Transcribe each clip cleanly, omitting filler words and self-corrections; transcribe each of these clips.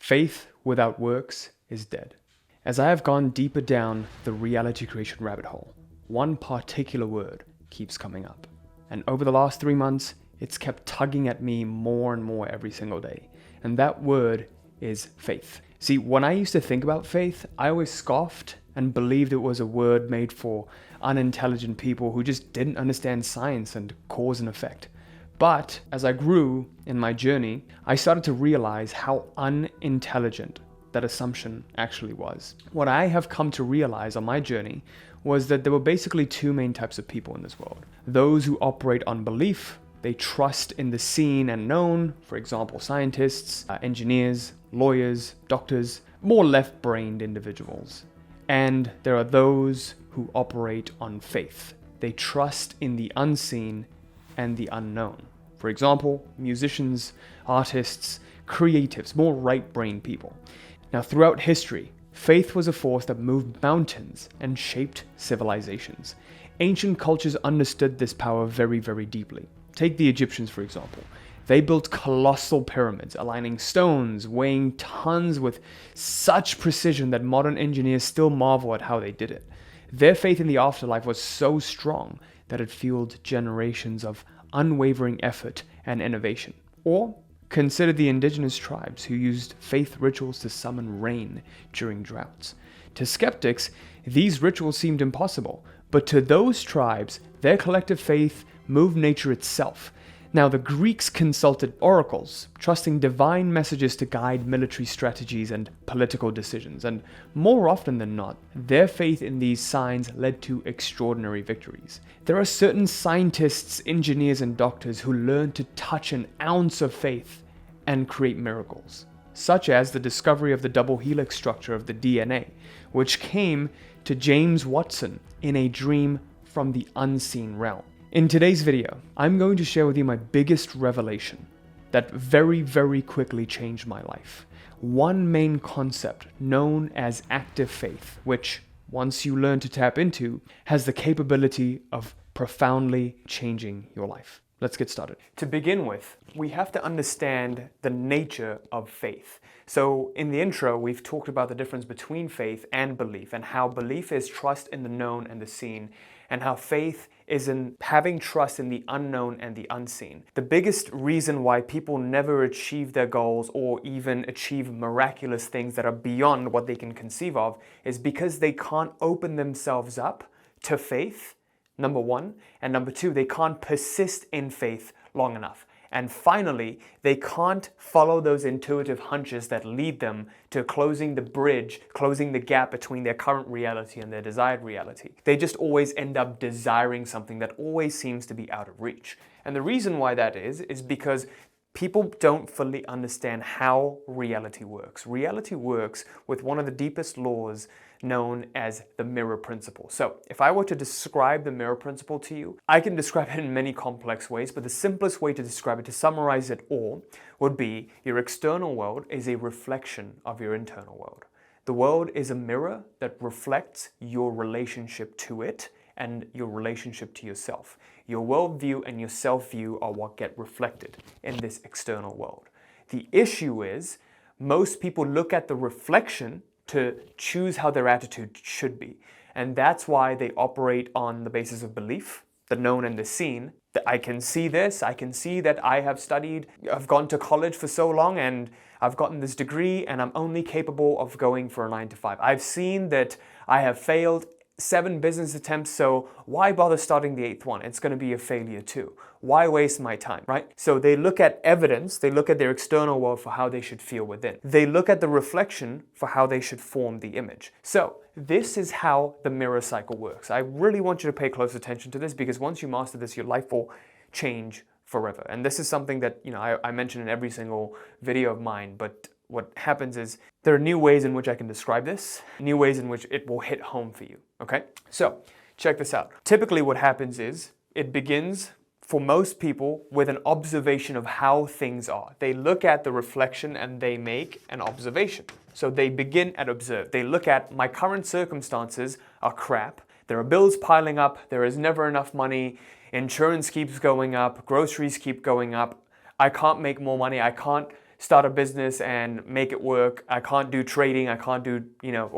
Faith without works is dead. As I have gone deeper down the reality creation rabbit hole, one particular word keeps coming up. And over the last 3 months, it's kept tugging at me more and more every single day. And that word is faith. See, when I used to think about faith, I always scoffed and believed it was a word made for unintelligent people who just didn't understand science and cause and effect. But as I grew in my journey, I started to realize how unintelligent that assumption actually was. What I have come to realize on my journey was that there were basically two main types of people in this world. Those who operate on belief, they trust in the seen and known, for example, scientists, engineers, lawyers, doctors, more left-brained individuals. And there are those who operate on faith. They trust in the unseen and the unknown. For example, musicians, artists, creatives, more right-brained people. Now, throughout history, faith was a force that moved mountains and shaped civilizations. Ancient cultures understood this power very, very deeply. Take the Egyptians, for example. They built colossal pyramids, aligning stones, weighing tons with such precision that modern engineers still marvel at how they did it. Their faith in the afterlife was so strong that it fueled generations of unwavering effort and innovation. Or consider the indigenous tribes who used faith rituals to summon rain during droughts. To skeptics, these rituals seemed impossible, but to those tribes, their collective faith moved nature itself. Now, the Greeks consulted oracles, trusting divine messages to guide military strategies and political decisions, and more often than not, their faith in these signs led to extraordinary victories. There are certain scientists, engineers, and doctors who learn to touch an ounce of faith and create miracles, such as the discovery of the double helix structure of the DNA, which came to James Watson in a dream from the unseen realm. In today's video, I'm going to share with you my biggest revelation that very, very quickly changed my life. One main concept known as active faith, which, once you learn to tap into, has the capability of profoundly changing your life. Let's get started. To begin with, we have to understand the nature of faith. So in the intro, we've talked about the difference between faith and belief, and how belief is trust in the known and the seen, and how faith is in having trust in the unknown and the unseen. The biggest reason why people never achieve their goals or even achieve miraculous things that are beyond what they can conceive of is because they can't open themselves up to faith, number one, and number two, they can't persist in faith long enough. And finally, they can't follow those intuitive hunches that lead them to closing the bridge, closing the gap between their current reality and their desired reality. They just always end up desiring something that always seems to be out of reach. And the reason why that is because people don't fully understand how reality works. Reality works with one of the deepest laws known as the mirror principle. So if I were to describe the mirror principle to you, I can describe it in many complex ways, but the simplest way to describe it, to summarize it all, would be your external world is a reflection of your internal world. The world is a mirror that reflects your relationship to it and your relationship to yourself. Your worldview and your self-view are what get reflected in this external world. The issue is, most people look at the reflection to choose how their attitude should be. And that's why they operate on the basis of belief, the known and the seen. That I can see this, I can see that I have studied, I've gone to college for so long and I've gotten this degree and I'm only capable of going for a 9 to 5. I've seen that I have failed 7 business attempts, so why bother starting the 8th one? It's going to be a failure too. Why waste my time, right? So they look at evidence, they look at their external world for how they should feel within. They look at the reflection for how they should form the image. So this is how the mirror cycle works. I really want you to pay close attention to this, because once you master this, your life will change forever. And this is something that, I mention in every single video of mine, but what happens is there are new ways in which I can describe this, new ways in which it will hit home for you, okay? So check this out. Typically what happens is it begins for most people with an observation of how things are. They look at the reflection and they make an observation. So they begin at observe. They look at, my current circumstances are crap. There are bills piling up. There is never enough money. Insurance keeps going up. Groceries keep going up. I can't make more money. I can't start a business and make it work. I can't do trading. I can't do,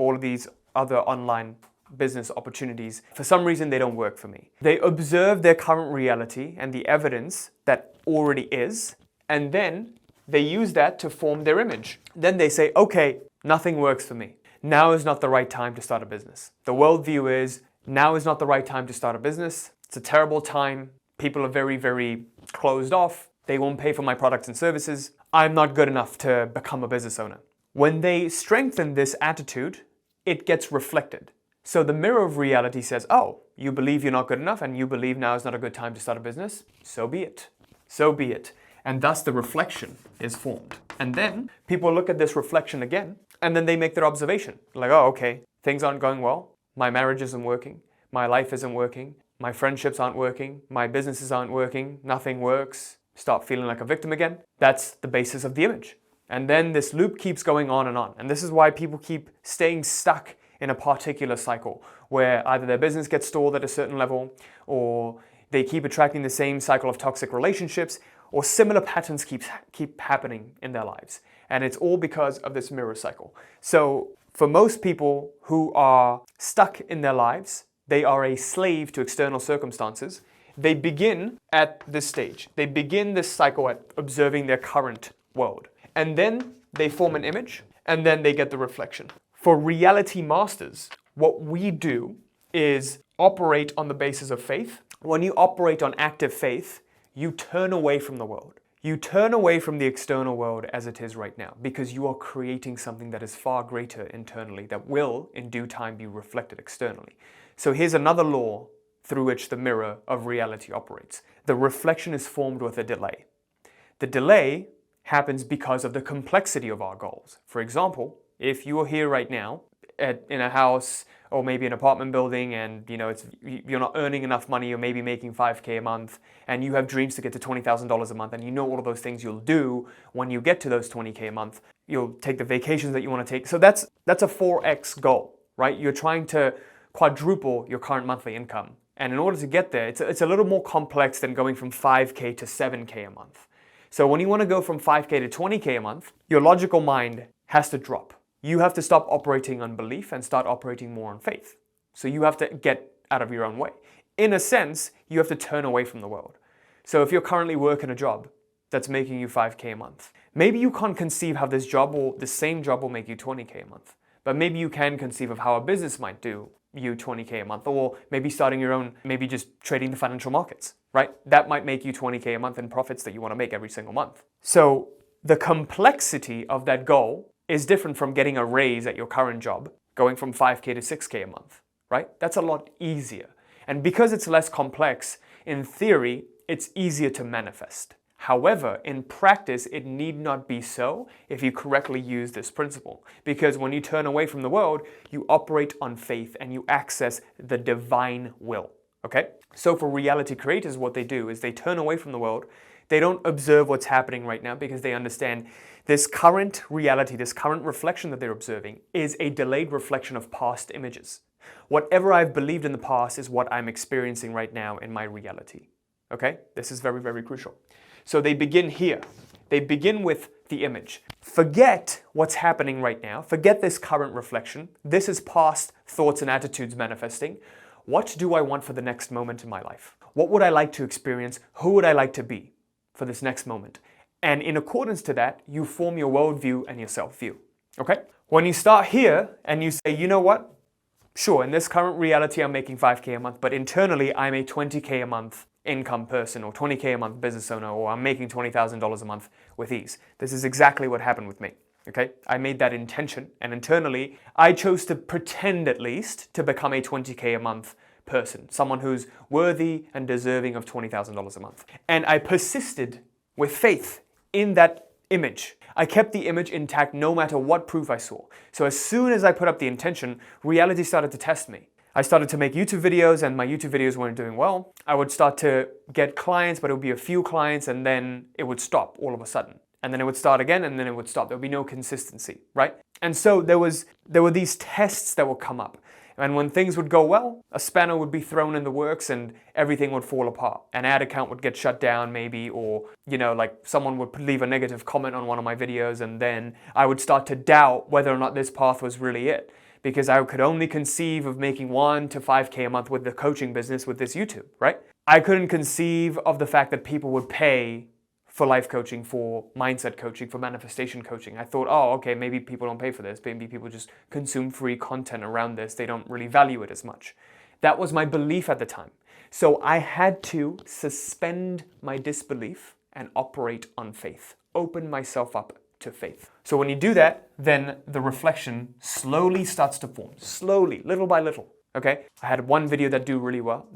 all of these other online business opportunities. For some reason, they don't work for me. They observe their current reality and the evidence that already is, and then they use that to form their image. Then they say, okay, nothing works for me. Now is not the right time to start a business. The worldview is, now is not the right time to start a business. It's a terrible time. People are very, very closed off. They won't pay for my products and services. I'm not good enough to become a business owner. When they strengthen this attitude, it gets reflected. So the mirror of reality says, oh, you believe you're not good enough and you believe now is not a good time to start a business? So be it. So be it. And thus the reflection is formed. And then people look at this reflection again, and then they make their observation. Like, oh, okay, things aren't going well. My marriage isn't working. My life isn't working. My friendships aren't working. My businesses aren't working. Nothing works. Start feeling like a victim again. That's the basis of the image. And then this loop keeps going on and on. And this is why people keep staying stuck in a particular cycle where either their business gets stalled at a certain level, or they keep attracting the same cycle of toxic relationships, or similar patterns keep happening in their lives. And it's all because of this mirror cycle. So for most people who are stuck in their lives, they are a slave to external circumstances. They begin at this stage. They begin this cycle at observing their current world. And then they form an image, and then they get the reflection. For reality masters, what we do is operate on the basis of faith. When you operate on active faith, you turn away from the world. You turn away from the external world as it is right now because you are creating something that is far greater internally that will, in due time, be reflected externally. So here's another law through which the mirror of reality operates. The reflection is formed with a delay. The delay happens because of the complexity of our goals. For example, if you are here right now in a house or maybe an apartment building and you're not earning enough money, you're maybe making $5,000 a month and you have dreams to get to $20,000 a month, and you know all of those things you'll do when you get to those $20,000 a month. You'll take the vacations that you want to take. So that's a 4x goal, right? You're trying to quadruple your current monthly income. And in order to get there, it's a little more complex than going from $5,000 to $7,000 a month. So when you want to go from $5,000 to $20,000 a month, your logical mind has to drop. You have to stop operating on belief and start operating more on faith. So you have to get out of your own way. In a sense, you have to turn away from the world. So if you're currently working a job that's making you $5,000 a month, maybe you can't conceive how this job or the same job will make you $20,000 a month. But maybe you can conceive of how a business might do you $20,000 a month, or maybe starting your own, maybe just trading the financial markets, right? That might make you $20,000 a month in profits that you want to make every single month. So the complexity of that goal is different from getting a raise at your current job, going from $5,000 to $6,000 a month, right? That's a lot easier. And because it's less complex, in theory, it's easier to manifest. However, in practice, it need not be so if you correctly use this principle. Because when you turn away from the world, you operate on faith and you access the divine will, okay? So for reality creators, what they do is they turn away from the world. They don't observe what's happening right now because they understand this current reality, this current reflection that they're observing is a delayed reflection of past images. Whatever I've believed in the past is what I'm experiencing right now in my reality. Okay? This is very, very crucial. So they begin here. They begin with the image. Forget what's happening right now. Forget this current reflection. This is past thoughts and attitudes manifesting. What do I want for the next moment in my life? What would I like to experience? Who would I like to be for this next moment? And in accordance to that, you form your worldview and your self-view. Okay? When you start here and you say, you know what? Sure, in this current reality, I'm making $5,000 a month, but internally, I'm a $20,000 a month income person or $20,000 a month business owner, or I'm making $20,000 a month with ease. This is exactly what happened with me. Okay? I made that intention, and internally, I chose to pretend at least to become a $20,000 a month person, someone who's worthy and deserving of $20,000 a month. And I persisted with faith in that image. I kept the image intact no matter what proof I saw. So as soon as I put up the intention, reality started to test me. I started to make YouTube videos and my YouTube videos weren't doing well. I would start to get clients, but it would be a few clients and then it would stop all of a sudden. And then it would start again and then it would stop. There would be no consistency, right? And so there were these tests that would come up. And when things would go well, a spanner would be thrown in the works and everything would fall apart. An ad account would get shut down maybe, or, like someone would leave a negative comment on one of my videos, and then I would start to doubt whether or not this path was really it. Because I could only conceive of making 1 to 5K a month with the coaching business with this YouTube, right? I couldn't conceive of the fact that people would pay for life coaching, for mindset coaching, for manifestation coaching. I thought, oh, okay, maybe people don't pay for this. Maybe people just consume free content around this. They don't really value it as much. That was my belief at the time. So I had to suspend my disbelief and operate on faith, open myself up to faith. So when you do that, then the reflection slowly starts to form, slowly, little by little. Okay, I had one video that did really well.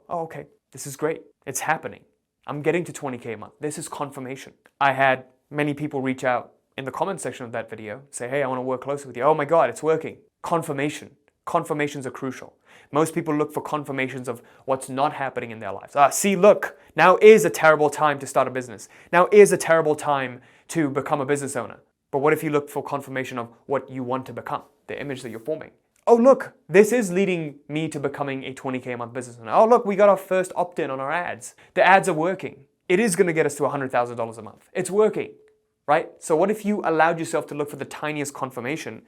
Oh, okay, this is great. It's happening. I'm getting to 20K a month. This is confirmation. I had many people reach out in the comment section of that video, say, hey, I want to work closer with you. Oh my God, it's working. Confirmation. Confirmations are crucial. Most people look for confirmations of what's not happening in their lives. See, look, now is a terrible time to start a business. Now is a terrible time to become a business owner. But what if you look for confirmation of what you want to become, the image that you're forming? Oh, look, this is leading me to becoming a 20K a month business owner. Oh, look, we got our first opt-in on our ads. The ads are working. It is going to get us to $100,000 a month. It's working, right? So what if you allowed yourself to look for the tiniest confirmation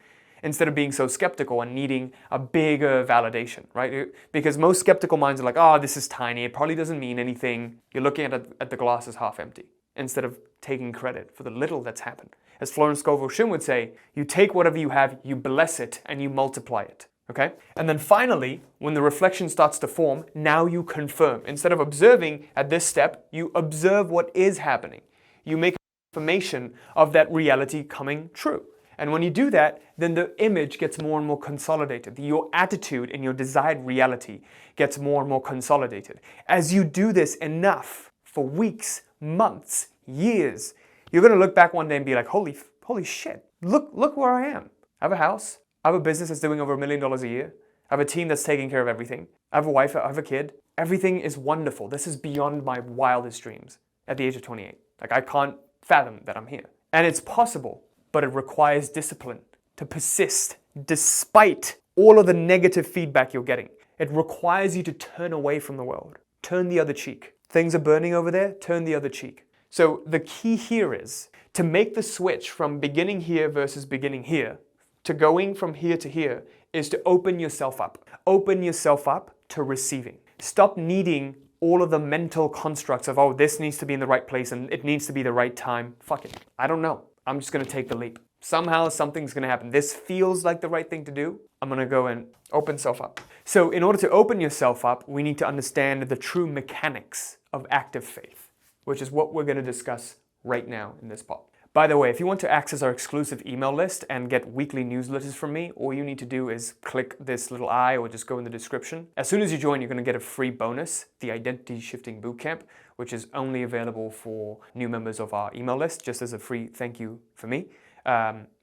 instead of being so skeptical and needing a bigger validation, right? Because most skeptical minds are like, oh, this is tiny. It probably doesn't mean anything. You're looking at the glass as half empty instead of taking credit for the little that's happened. As Florence Scovel Shinn would say, you take whatever you have, you bless it, and you multiply it, okay? And then finally, when the reflection starts to form, now you confirm. Instead of observing at this step, you observe what is happening. You make a confirmation of that reality coming true. And when you do that, then the image gets more and more consolidated. Your attitude and your desired reality gets more and more consolidated. As you do this enough for weeks, months, years, you're going to look back one day and be like, holy shit, look where I am. I have a house. I have a business that's doing over $1 million a year. I have a team that's taking care of everything. I have a wife. I have a kid. Everything is wonderful. This is beyond my wildest dreams at the age of 28. Like, I can't fathom that I'm here. And it's possible, but it requires discipline to persist despite all of the negative feedback you're getting. It requires you to turn away from the world. Turn the other cheek. Things are burning over there. Turn the other cheek. So the key here is to make the switch from beginning here versus beginning here to going from here to here is to open yourself up. Open yourself up to receiving. Stop needing all of the mental constructs of, oh, this needs to be in the right place and it needs to be the right time. Fuck it. I don't know. I'm just going to take the leap. Somehow something's going to happen. This feels like the right thing to do. I'm going to go and open myself up. So in order to open yourself up, we need to understand the true mechanics of active faith, which is what we're going to discuss right now in this part. By the way, if you want to access our exclusive email list and get weekly newsletters from me, all you need to do is click this little I or just go in the description. As soon as you join, you're going to get a free bonus, the Identity Shifting Bootcamp, which is only available for new members of our email list, just as a free thank you for me.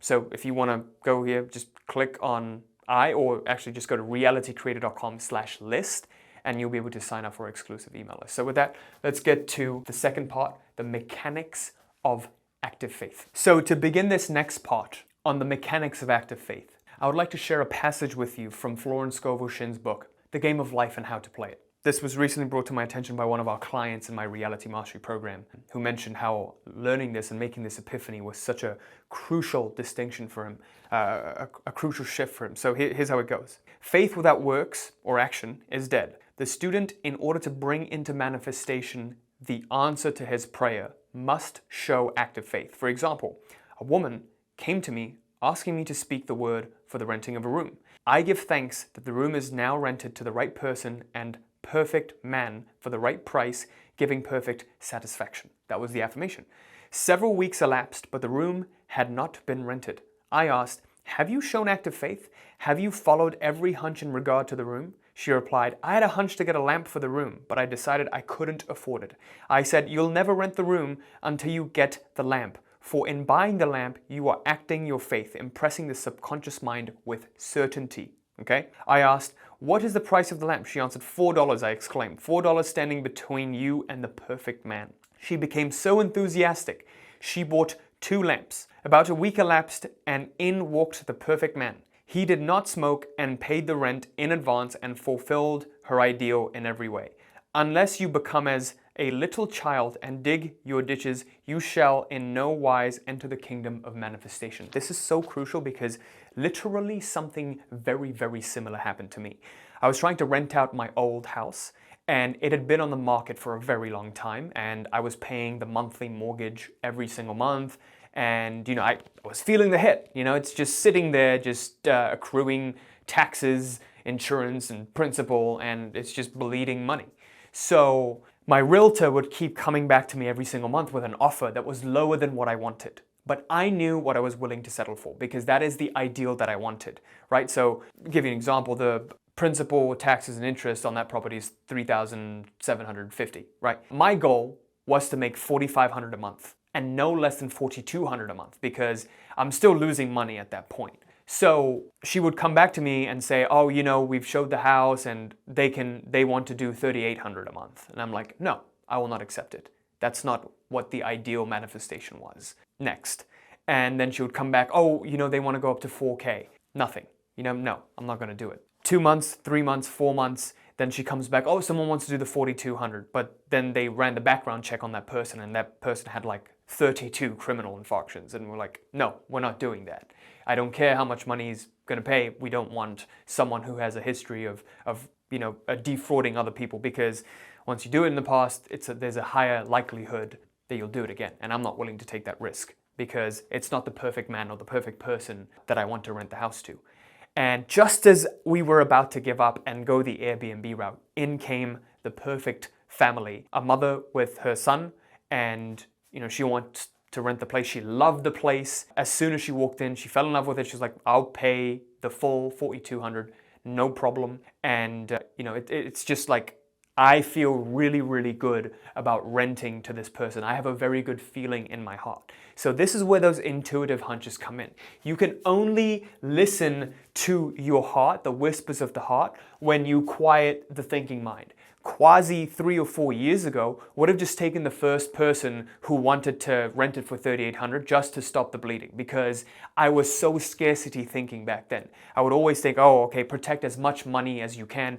So if you want to go here, just click on I, or actually just go to realitycreator.com/list. And you'll be able to sign up for our exclusive email list. So with that, let's get to the second part, the mechanics of active faith. So to begin this next part on the mechanics of active faith, I would like to share a passage with you from Florence Scovel Shinn's book, The Game of Life and How to Play It. This was recently brought to my attention by one of our clients in my reality mastery program, who mentioned how learning this and making this epiphany was such a crucial distinction for him, a crucial shift for him. So here's how it goes. Faith without works or action is dead. The student, in order to bring into manifestation the answer to his prayer, must show active faith. For example, a woman came to me asking me to speak the word for the renting of a room. I give thanks that the room is now rented to the right person and perfect man for the right price, giving perfect satisfaction. That was the affirmation. Several weeks elapsed, but the room had not been rented. I asked, have you shown active faith? Have you followed every hunch in regard to the room? She replied, I had a hunch to get a lamp for the room, but I decided I couldn't afford it. I said, you'll never rent the room until you get the lamp. For in buying the lamp, you are acting your faith, impressing the subconscious mind with certainty. Okay? I asked, what is the price of the lamp? She answered, $4, I exclaimed. $4 standing between you and the perfect man. She became so enthusiastic. She bought 2 lamps. About a week elapsed, and in walked the perfect man. He did not smoke and paid the rent in advance and fulfilled her ideal in every way. Unless you become as a little child and dig your ditches, you shall in no wise enter the kingdom of manifestation. This is so crucial because literally something very, very similar happened to me. I was trying to rent out my old house and it had been on the market for a very long time and I was paying the monthly mortgage every single month. And, I was feeling the hit. It's just sitting there, just accruing taxes, insurance, and principal, and it's just bleeding money. So my realtor would keep coming back to me every single month with an offer that was lower than what I wanted. But I knew what I was willing to settle for because that is the ideal that I wanted, right? So, to give you an example, the principal, taxes, and interest on that property is $3,750, right? My goal was to make $4,500 a month and no less than $4,200 a month because I'm still losing money at that point. So she would come back to me and say, oh, we've showed the house and they want to do $3,800 a month. And I'm like, no, I will not accept it. That's not what the ideal manifestation was. Next. And then she would come back, oh, they want to go up to 4K. Nothing. No, I'm not going to do it. 2 months, 3 months, 4 months. Then she comes back, oh, someone wants to do the 4,200. But then they ran the background check on that person and that person had like 32 criminal infractions. And we're like, no, we're not doing that. I don't care how much money he's going to pay. We don't want someone who has a history of defrauding other people because once you do it in the past, there's a higher likelihood that you'll do it again. And I'm not willing to take that risk because it's not the perfect man or the perfect person that I want to rent the house to. And just as we were about to give up and go the Airbnb route, in came the perfect family. A mother with her son and, she wants to rent the place. She loved the place. As soon as she walked in, she fell in love with it. She was like, I'll pay the full $4,200, no problem. And, it's just like, I feel really, really good about renting to this person. I have a very good feeling in my heart. So this is where those intuitive hunches come in. You can only listen to your heart, the whispers of the heart, when you quiet the thinking mind. Quazi 3 or 4 years ago would have just taken the first person who wanted to rent it for $3,800 just to stop the bleeding because I was so scarcity thinking back then. I would always think, oh, okay, protect as much money as you can,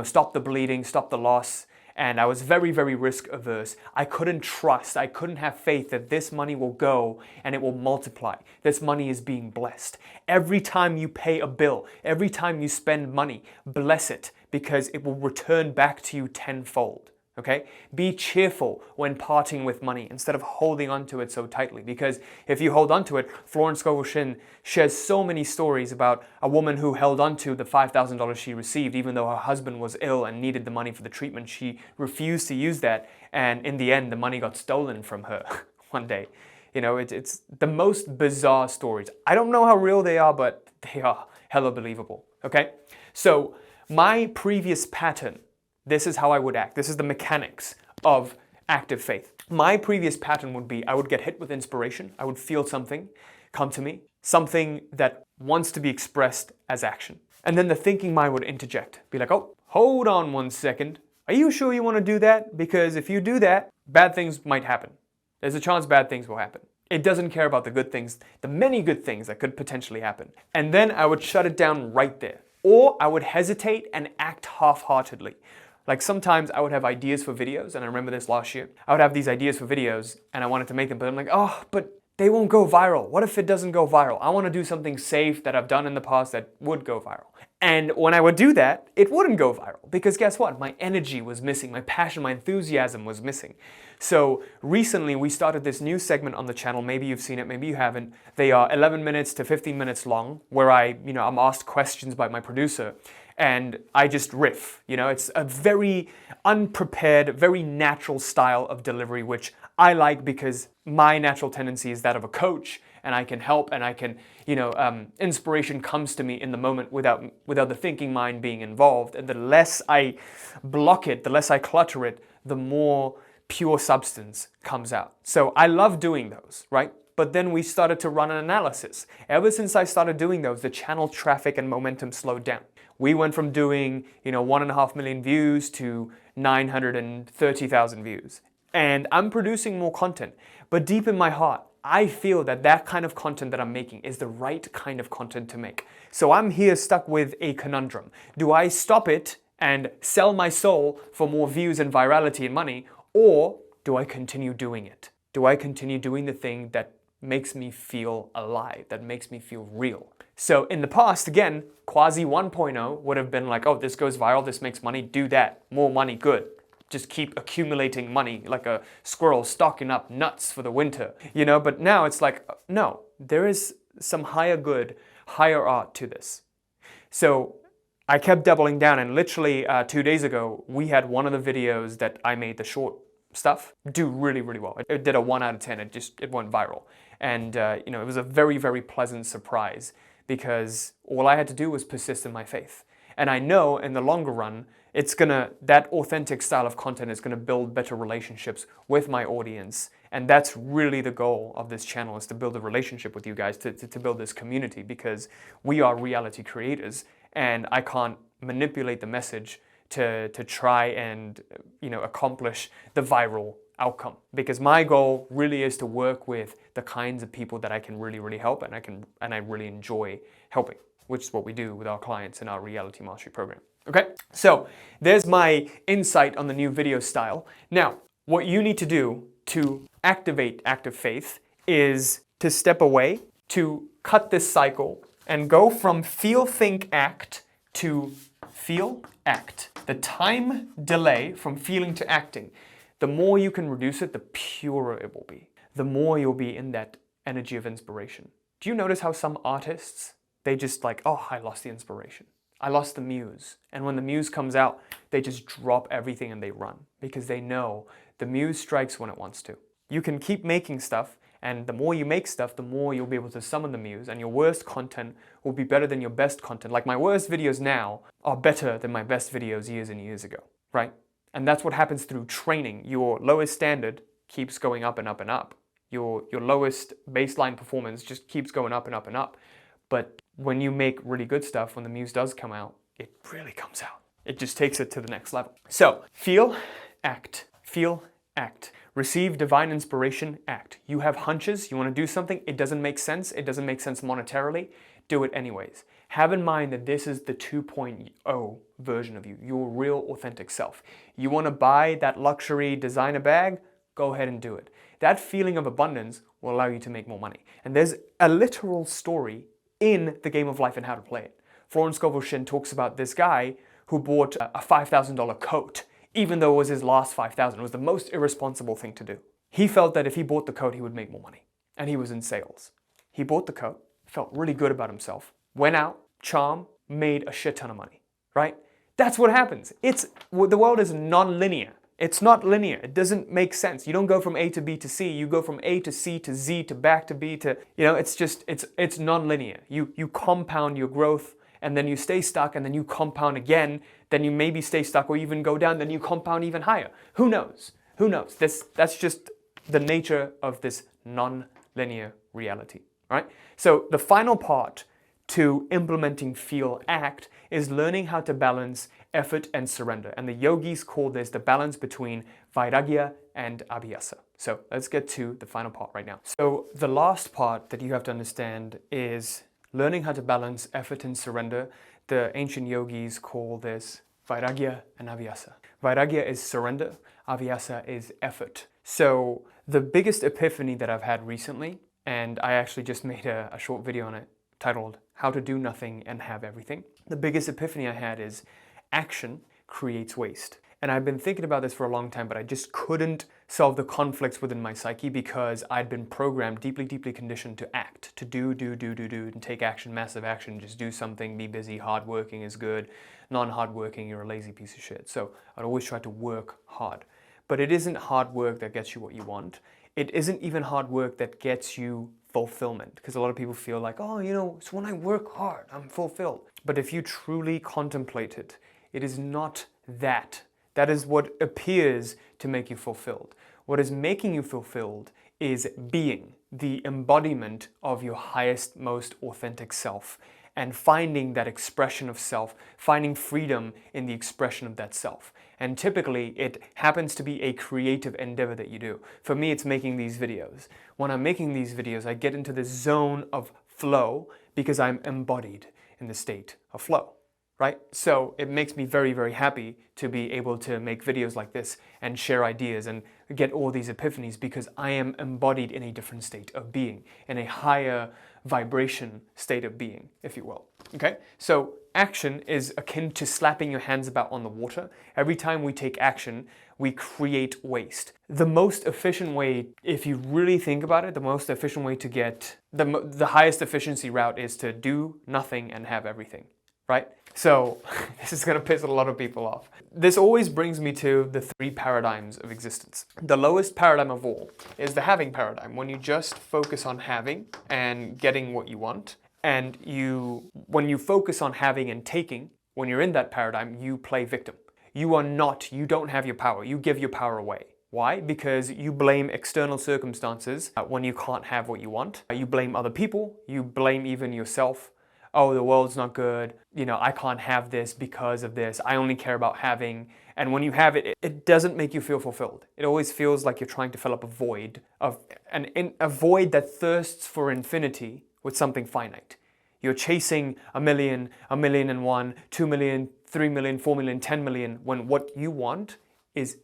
stop the bleeding, stop the loss. And I was very, very risk averse. I couldn't have faith that this money will go and it will multiply. This money is being blessed. Every time you pay a bill, every time you spend money, bless it because it will return back to you tenfold. Okay? Be cheerful when parting with money instead of holding onto it so tightly. Because if you hold onto it, Florence Scovel-Shinn shares so many stories about a woman who held onto the $5,000 she received, even though her husband was ill and needed the money for the treatment. She refused to use that, and in the end, the money got stolen from her one day. It's the most bizarre stories. I don't know how real they are, but they are hella believable. Okay? So my previous pattern, this is how I would act. This is the mechanics of active faith. My previous pattern would be I would get hit with inspiration. I would feel something come to me, something that wants to be expressed as action. And then the thinking mind would interject, be like, oh, hold on 1 second. Are you sure you want to do that? Because if you do that, bad things might happen. There's a chance bad things will happen. It doesn't care about the good things, the many good things that could potentially happen. And then I would shut it down right there. Or I would hesitate and act half-heartedly. Like sometimes I would have ideas for videos, and I remember this last year. I would have these ideas for videos, and I wanted to make them, but I'm like, oh, but they won't go viral. What if it doesn't go viral? I want to do something safe that I've done in the past that would go viral. And when I would do that, it wouldn't go viral because guess what? My energy was missing. My passion, my enthusiasm was missing. So recently we started this new segment on the channel. Maybe you've seen it, maybe you haven't. They are 11 minutes to 15 minutes long where I'm asked questions by my producer and I just riff. It's a very unprepared, very natural style of delivery, which I like because my natural tendency is that of a coach, and I can help, and I can, inspiration comes to me in the moment without the thinking mind being involved. And the less I block it, the less I clutter it, the more pure substance comes out. So I love doing those, right? But then we started to run an analysis. Ever since I started doing those, the channel traffic and momentum slowed down. We went from doing, 1.5 million views to 930,000 views. And I'm producing more content. But deep in my heart, I feel that that kind of content that I'm making is the right kind of content to make. So I'm here stuck with a conundrum. Do I stop it and sell my soul for more views and virality and money, or do I continue doing it? Do I continue doing the thing that makes me feel alive, that makes me feel real? So in the past, again, Quazi 1.0 would have been like, oh, this goes viral, this makes money, do that, more money, good. Just keep accumulating money like a squirrel stocking up nuts for the winter, you know? But now it's like, no, there is some higher good, higher art to this. So I kept doubling down, and literally 2 days ago, we had one of the videos that I made, the short stuff, do really, really well. It did a 1 out of 10, it went viral. And you know, it was a very, very pleasant surprise because all I had to do was persist in my faith. And I know in the longer run, that authentic style of content is gonna build better relationships with my audience. And that's really the goal of this channel, is to build a relationship with you guys, to build this community, because we are reality creators and I can't manipulate the message to try and, you know, accomplish the viral outcome. Because my goal really is to work with the kinds of people that I can really, really help, and I really enjoy helping, which is what we do with our clients in our reality mastery program. Okay, so there's my insight on the new video style. Now, what you need to do to activate active faith is to step away, to cut this cycle, and go from feel, think, act to feel, act. The time delay from feeling to acting, the more you can reduce it, the purer it will be. The more you'll be in that energy of inspiration. Do you notice how some artists, they just like, oh, I lost the inspiration. I lost the muse. And when the muse comes out, they just drop everything and they run, because they know the muse strikes when it wants to. You can keep making stuff, and the more you make stuff, the more you'll be able to summon the muse, and your worst content will be better than your best content. Like my worst videos now are better than my best videos years and years ago, right? And that's what happens through training. Your lowest standard keeps going up and up and up. Your lowest baseline performance just keeps going up and up and up. But when you make really good stuff, when the muse does come out, it really comes out. It just takes it to the next level. So feel, act. Feel, act. Receive divine inspiration, act. You have hunches, you want to do something, it doesn't make sense monetarily, do it anyways. Have in mind that this is the 2.0 version of you, your real authentic self. You want to buy that luxury designer bag? Go ahead and do it. That feeling of abundance will allow you to make more money. And there's a literal story in the game of life and how to play it. Florence Scovel Shinn talks about this guy who bought a $5,000 coat, even though it was his last $5,000. It was the most irresponsible thing to do. He felt that if he bought the coat, he would make more money. And he was in sales. He bought the coat, felt really good about himself, went out, charm, made a shit ton of money, right? That's what happens. The world is non-linear. It's not linear. It doesn't make sense. You don't go from A to B to C. You go from A to C to Z to back to B to, you know, it's non-linear. You compound your growth, and then you stay stuck, and then you compound again, then you maybe stay stuck or even go down, then you compound even higher. Who knows? Who knows? That's just the nature of this non-linear reality, right? So the final part to implementing feel, act is learning how to balance effort and surrender. And the yogis call this the balance between vairagya and abhyasa. So let's get to the final part right now. So the last part that you have to understand is learning how to balance effort and surrender. The ancient yogis call this vairagya and abhyasa. Vairagya is surrender, abhyasa is effort. So the biggest epiphany that I've had recently, and I actually just made a short video on it titled How to Do Nothing and Have Everything. The biggest epiphany I had is action creates waste. And I've been thinking about this for a long time, but I just couldn't solve the conflicts within my psyche because I'd been programmed, deeply, deeply conditioned to act, to do, and take action, massive action, just do something, be busy, hardworking is good, non-hardworking, you're a lazy piece of shit. So I'd always try to work hard. But it isn't hard work that gets you what you want. It isn't even hard work that gets you fulfillment, because a lot of people feel like, oh, you know, it's when I work hard, I'm fulfilled. But if you truly contemplate it, it is not that. That is what appears to make you fulfilled. What is making you fulfilled is being the embodiment of your highest, most authentic self, and finding that expression of self, finding freedom in the expression of that self. And typically it happens to be a creative endeavor that you do. For me, it's making these videos. When I'm making these videos, I get into this zone of flow because I'm embodied in the state of flow, right? So it makes me very, very happy to be able to make videos like this and share ideas and get all these epiphanies because I am embodied in a different state of being, in a higher vibration state of being, if you will. Okay? So action is akin to slapping your hands about on the water. Every time we take action, we create waste. The most efficient way, if you really think about it, the most efficient way to get the highest efficiency route is to do nothing and have everything, right? So this is going to piss a lot of people off. This always brings me to the 3 paradigms of existence. The lowest paradigm of all is the having paradigm, when you just focus on having and getting what you want. And when you focus on having and taking, when you're in that paradigm, you play victim. You don't have your power. You give your power away. Why? Because you blame external circumstances when you can't have what you want. You blame other people. You blame even yourself. Oh, the world's not good, I can't have this because of this, I only care about having. And when you have it, it doesn't make you feel fulfilled. It always feels like you're trying to fill up a void, a void that thirsts for infinity with something finite. You're chasing a million and one, 2 million, 3 million, 4 million, 10 million, when what you want is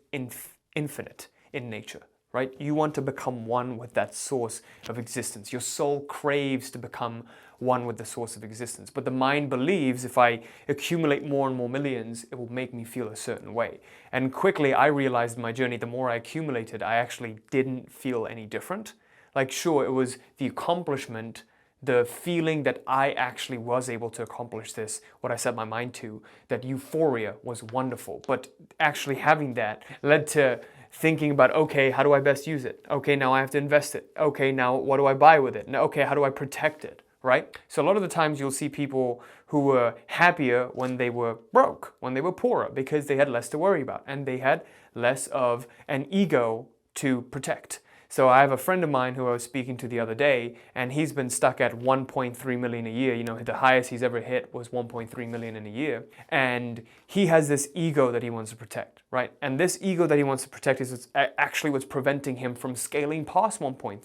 infinite in nature. Right? You want to become one with that source of existence. Your soul craves to become one with the source of existence. But the mind believes if I accumulate more and more millions, it will make me feel a certain way. And quickly I realized in my journey, the more I accumulated, I actually didn't feel any different. Like, sure, it was the accomplishment, the feeling that I actually was able to accomplish this, what I set my mind to, that euphoria was wonderful. But actually having that led to thinking about, okay, how do I best use it? Okay, now I have to invest it. Okay, now what do I buy with it? Now, okay, how do I protect it, right? So a lot of the times you'll see people who were happier when they were broke, when they were poorer, because they had less to worry about and they had less of an ego to protect. So I have a friend of mine who I was speaking to the other day, and he's been stuck at 1.3 million a year. The highest he's ever hit was 1.3 million in a year. And he has this ego that he wants to protect, right? And this ego that he wants to protect is actually what's preventing him from scaling past 1.3.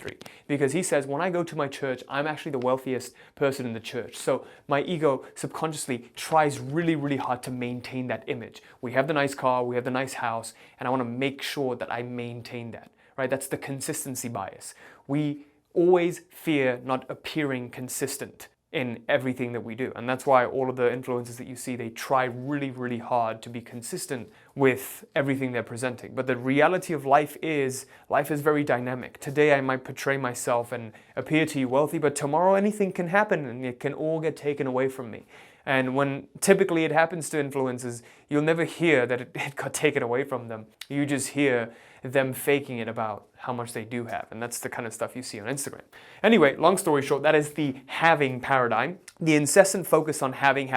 Because he says, when I go to my church, I'm actually the wealthiest person in the church. So my ego subconsciously tries really, really hard to maintain that image. We have the nice car, we have the nice house, and I want to make sure that I maintain that. Right? That's the consistency bias. We always fear not appearing consistent in everything that we do. And that's why all of the influencers that you see, they try really, really hard to be consistent with everything they're presenting. But the reality of life is very dynamic. Today I might portray myself and appear to you wealthy, but tomorrow anything can happen and it can all get taken away from me. And when typically it happens to influencers, you'll never hear that it got taken away from them. You just hear them faking it about how much they do have. And that's the kind of stuff you see on Instagram. Anyway, long story short, that is the having paradigm. The incessant focus on having,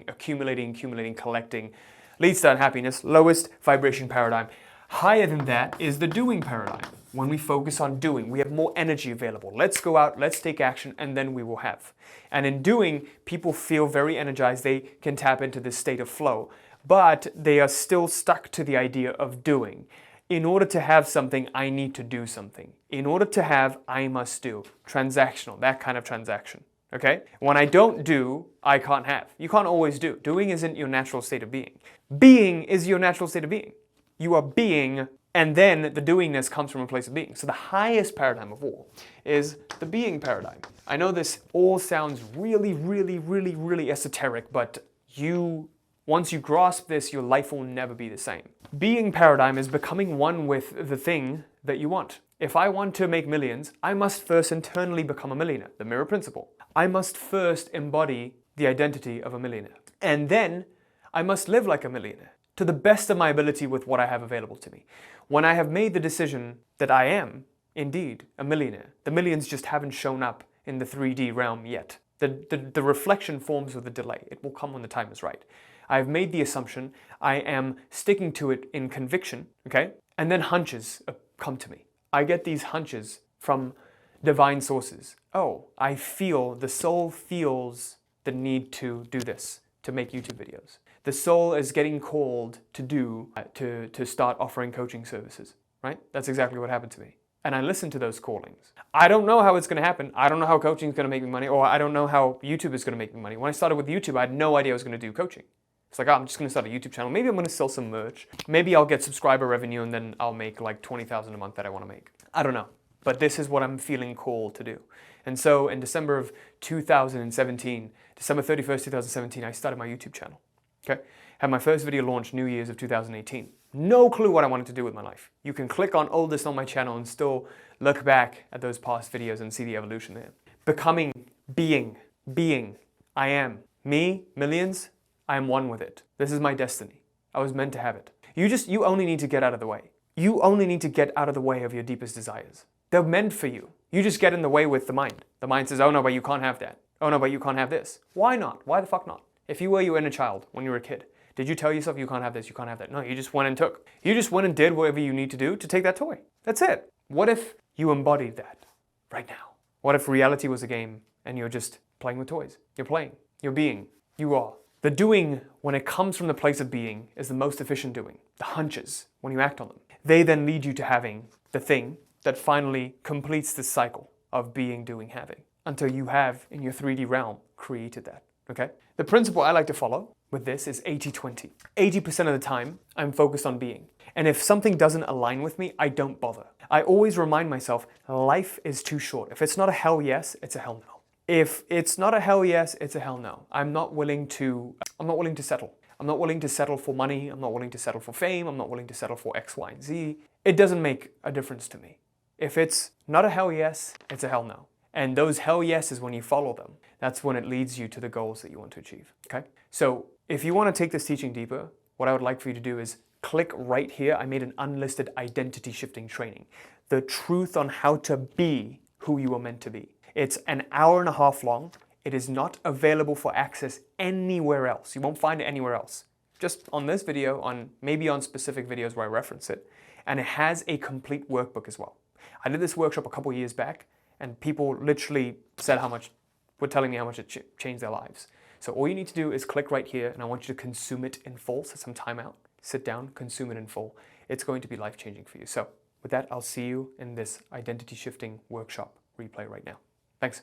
accumulating, collecting, leads to unhappiness. Lowest vibration paradigm. Higher than that is the doing paradigm. When we focus on doing, we have more energy available. Let's go out, let's take action, and then we will have. And in doing, people feel very energized. They can tap into this state of flow, but they are still stuck to the idea of doing. In order to have something, I need to do something. In order to have, I must do. Transactional, that kind of transaction. Okay? When I don't do, I can't have. You can't always do. Doing isn't your natural state of being. Being is your natural state of being. You are being, and then the doingness comes from a place of being. So the highest paradigm of all is the being paradigm. I know this all sounds really, really, really, really esoteric, but once you grasp this, your life will never be the same. Being paradigm is becoming one with the thing that you want. If I want to make millions, I must first internally become a millionaire, the mirror principle. I must first embody the identity of a millionaire. And then I must live like a millionaire to the best of my ability with what I have available to me. When I have made the decision that I am indeed a millionaire, the millions just haven't shown up in the 3D realm yet. The reflection forms with a delay. It will come when the time is right. I've made the assumption, I am sticking to it in conviction, okay? And then hunches come to me. I get these hunches from divine sources. Oh, the soul feels the need to do this, to make YouTube videos. the soul is getting called to do, to start offering coaching services, right? That's exactly what happened to me. And I listened to those callings. I don't know how it's going to happen. I don't know how coaching is going to make me money, or I don't know how YouTube is going to make me money. When I started with YouTube, I had no idea I was going to do coaching. It's like, oh, I'm just going to start a YouTube channel. Maybe I'm going to sell some merch. Maybe I'll get subscriber revenue and then I'll make like 20,000 a month that I want to make. I don't know. But this is what I'm feeling called to do. And so in December of 2017, December 31st, 2017, I started my YouTube channel. Okay? Had my first video launched New Year's of 2018. No clue what I wanted to do with my life. You can click on oldest on my channel and still look back at those past videos and see the evolution there. Becoming, being, I am. Me, millions, I am one with it. This is my destiny. I was meant to have it. You only need to get out of the way. You only need to get out of the way of your deepest desires. They're meant for you. You just get in the way with the mind. The mind says, oh no, but you can't have that. Oh no, but you can't have this. Why not? Why the fuck not? If you were your inner child when you were a kid, did you tell yourself you can't have this, you can't have that? No, you just went and took. You just went and did whatever you need to do to take that toy. That's it. What if you embodied that right now? What if reality was a game and you're just playing with toys? You're playing. You're being. You are. The doing, when it comes from the place of being, is the most efficient doing. The hunches, when you act on them. They then lead you to having the thing that finally completes this cycle of being, doing, having, until you have, in your 3D realm, created that. Okay? The principle I like to follow with this is 80-20. 80% of the time, I'm focused on being. And if something doesn't align with me, I don't bother. I always remind myself, life is too short. If it's not a hell yes, it's a hell no. If it's not a hell yes, it's a hell no. I'm not willing to settle. I'm not willing to settle for money. I'm not willing to settle for fame. I'm not willing to settle for X, Y, and Z. It doesn't make a difference to me. If it's not a hell yes, it's a hell no. And those hell yeses, when you follow them, that's when it leads you to the goals that you want to achieve, okay? So if you want to take this teaching deeper, what I would like for you to do is click right here. I made an unlisted identity shifting training. The truth on how to be who you are meant to be. It's an hour and a half long. It is not available for access anywhere else. You won't find it anywhere else. Just on this video, maybe on specific videos where I reference it. And it has a complete workbook as well. I did this workshop a couple years back, and people literally said were telling me how much it changed their lives. So all you need to do is click right here, and I want you to consume it in full. Set some time out, sit down, consume it in full. It's going to be life-changing for you. So with that, I'll see you in this identity shifting workshop replay right now.